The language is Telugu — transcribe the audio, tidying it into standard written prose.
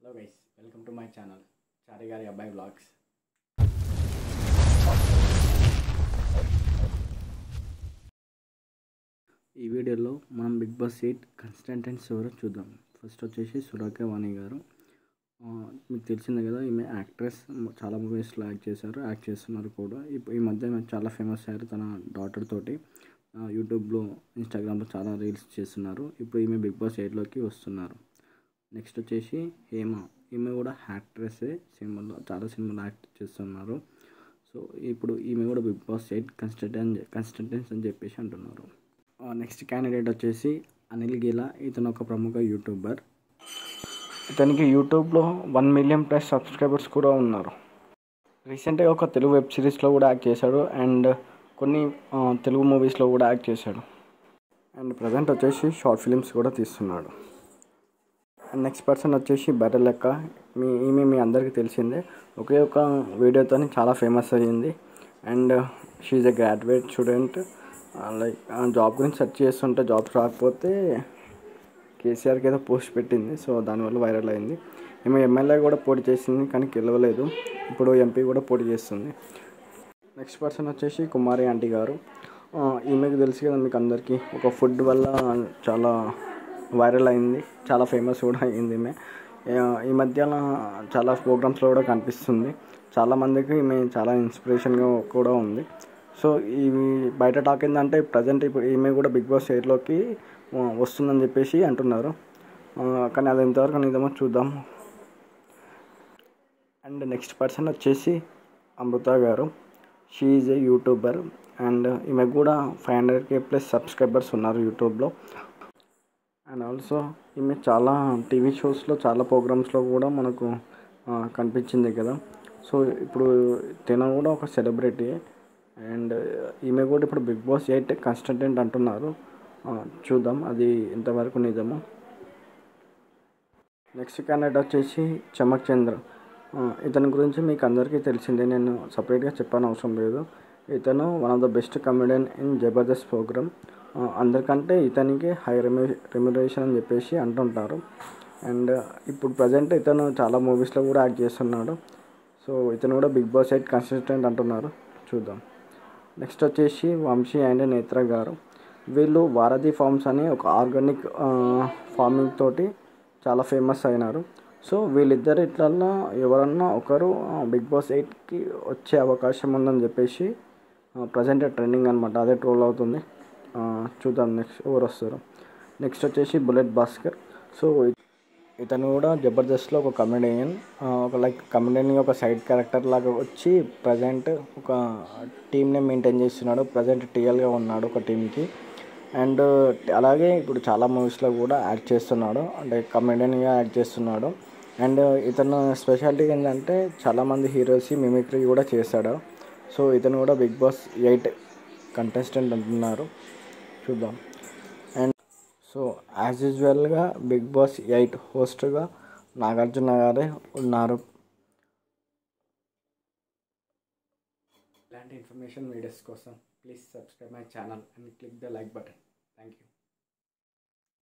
Hello guys, welcome to my channel Chari గారి అబ్బాయి వ్లాగ్స్. ఈ వీడియోలో మనం బిగ్ బాస్ 8 కంటెస్టెంట్స్ ఎవరో చూద్దాం. ఫస్ట్ వచ్చేసి సురేఖ వాణి గారు. మీకు తెలిసిందే కదా, ఈమె యాక్ట్రెస్, చాలా మూవీస్లో యాక్ట్ చేస్తున్నారు కూడా. ఈ మధ్య చాలా ఫేమస్ అయ్యారు తన డాటర్ తోటి. యూట్యూబ్లో, ఇన్స్టాగ్రామ్లో చాలా రీల్స్ చేస్తున్నారు. ఇప్పుడు ఈమె బిగ్ బాస్ 8లోకి వస్తున్నారు. నెక్స్ట్ వచ్చేసి హేమ. ఈమె కూడా యాక్ట్రెస్సే, చాలా సినిమాలో యాక్ట్ చేస్తున్నారు. సో ఇప్పుడు ఈమె కూడా బిగ్ బాస్ 8 కంటెస్టెంట్స్ అని చెప్పేసి అంటున్నారు. నెక్స్ట్ క్యాండిడేట్ వచ్చేసి అనిల్ గీలా. ఇతను ఒక ప్రముఖ యూట్యూబర్. ఇతనికి యూట్యూబ్లో 1 మిలియన్ ప్లస్ సబ్స్క్రైబర్స్ కూడా ఉన్నారు. రీసెంట్గా ఒక తెలుగు వెబ్ సిరీస్లో కూడా యాక్ట్ చేశాడు అండ్ కొన్ని తెలుగు మూవీస్లో కూడా యాక్ట్ చేశాడు. అండ్ ప్రజెంట్ వచ్చేసి షార్ట్ ఫిలిమ్స్ కూడా తీస్తున్నాడు. నెక్స్ట్ పర్సన్ వచ్చేసి బర్రెలక్క. ఈమె మీ అందరికీ తెలిసిందే, ఒకే ఒక వీడియోతో చాలా ఫేమస్ అయ్యింది. And she a graduate student. Like job గురించి సెర్చ్ చేస్తుంటే జాబ్స్ రాకపోతే కేసీఆర్కి ఏదో పోస్ట్ పెట్టింది. సో దానివల్ల వైరల్ అయింది. ఈమె ఎమ్మెల్యే కూడా పోటీ చేసింది కానీ గెలవలేదు. ఇప్పుడు ఎంపీ కూడా పోటీ చేస్తుంది. నెక్స్ట్ పర్సన్ వచ్చేసి కుమారి ఆంటీ గారు. ఈమెకు తెలుసు కదా మీకు అందరికీ, ఒక ఫుడ్ వల్ల చాలా వైరల్ అయింది, చాలా ఫేమస్ కూడా అయింది. ఈ మధ్యన చాలా ప్రోగ్రామ్స్లో కూడా కనిపిస్తుంది. చాలామందికి ఈమె చాలా ఇన్స్పిరేషన్గా కూడా ఉంది. సో ఇవి బయట టాక్ ఏంటంటే ప్రజెంట్ ఇప్పుడు ఈమె కూడా బిగ్ బాస్ 8లోకి వస్తుందని చెప్పేసి అంటున్నారు. కానీ అది ఎంతవరకు నిజమో చూద్దాం. అండ్ నెక్స్ట్ పర్సన్ వచ్చేసి అమృత గారు. She is a YouTuber and ఈమె కూడా 500K ప్లస్ సబ్స్క్రైబర్స్ ఉన్నారు యూట్యూబ్లో. అండ్ ఆల్సో ఈమె చాలా టీవీ షోస్లో, చాలా ప్రోగ్రామ్స్లో కూడా మనకు కనిపించింది కదా. సో ఇప్పుడు తను కూడా ఒక సెలబ్రిటీ. అండ్ ఈమె కూడా ఇప్పుడు బిగ్ బాస్ 8 కంటెస్టెంట్ అంటున్నారు. చూద్దాం అది ఎంతవరకు నిజమో. నెక్స్ట్ క్యాండిడేట్ వచ్చేసి చమక్ చంద్ర. ఇతని గురించి మీకు అందరికీ తెలిసిందే, నేను సపరేట్గా చెప్పని అవసరం లేదు. ఇతను one of the best comedian in Jabardasth programme. అందరికంటే ఇతనికి హై రెమ్యునరేషన్ అని చెప్పేసి అంటుంటారు. అండ్ ఇప్పుడు ప్రజెంట్ ఇతను చాలా మూవీస్లో కూడా యాక్ట్ చేస్తున్నాడు. సో ఇతను కూడా బిగ్ బాస్ 8 కంటెస్టెంట్ అంటున్నారు. చూద్దాం. నెక్స్ట్ వచ్చేసి వంశీ అండ్ నేత్ర గారు. వీళ్ళు వారధి ఫార్మ్స్ అని ఒక ఆర్గానిక్ ఫార్మింగ్ తోటి చాలా ఫేమస్ అయినారు. సో వీళ్ళిద్దరు ఇట్లన్నా ఎవరన్నా ఒకరు బిగ్ బాస్ 8కి వచ్చే అవకాశం ఉందని చెప్పేసి ప్రజెంట్ ట్రెండింగ్ అనమాట, అదే ట్రోల్ అవుతుంది. చూద్దాం నెక్స్ట్ ఎవరు వస్తారు. నెక్స్ట్ వచ్చేసి బుల్లెట్ భాస్కర్. సో ఇతను కూడా జబర్దస్త్లో ఒక కమెడియన్, లైక్ కమెడియన్గా ఒక సైడ్ క్యారెక్టర్ లాగా వచ్చి ప్రజెంట్ ఒక టీమ్ని మెయింటైన్ చేస్తున్నాడు. ప్రజెంట్ టీఎల్గా ఉన్నాడు ఒక టీంకి. అండ్ అలాగే ఇప్పుడు చాలా మూవీస్లో కూడా యాక్ట్ చేస్తున్నాడు, అంటే కమెడియన్గా యాక్ట్ చేస్తున్నాడు. అండ్ ఇతను స్పెషాలిటీ ఏంటంటే చాలామంది హీరోస్ మిమిక్రీ కూడా చేశాడు. సో ఇతను కూడా బిగ్ బాస్ 8 కంటెస్టెంట్ అంటున్నారు. చూద్దాం. అండ్ సో యాజ్ యూజువల్గా బిగ్ బాస్ 8 హోస్ట్గా నాగార్జున గారే ఉన్నారు. ఇలాంటి ఇన్ఫర్మేషన్ వీడియోస్ కోసం please subscribe my channel and click the like button. Thank you.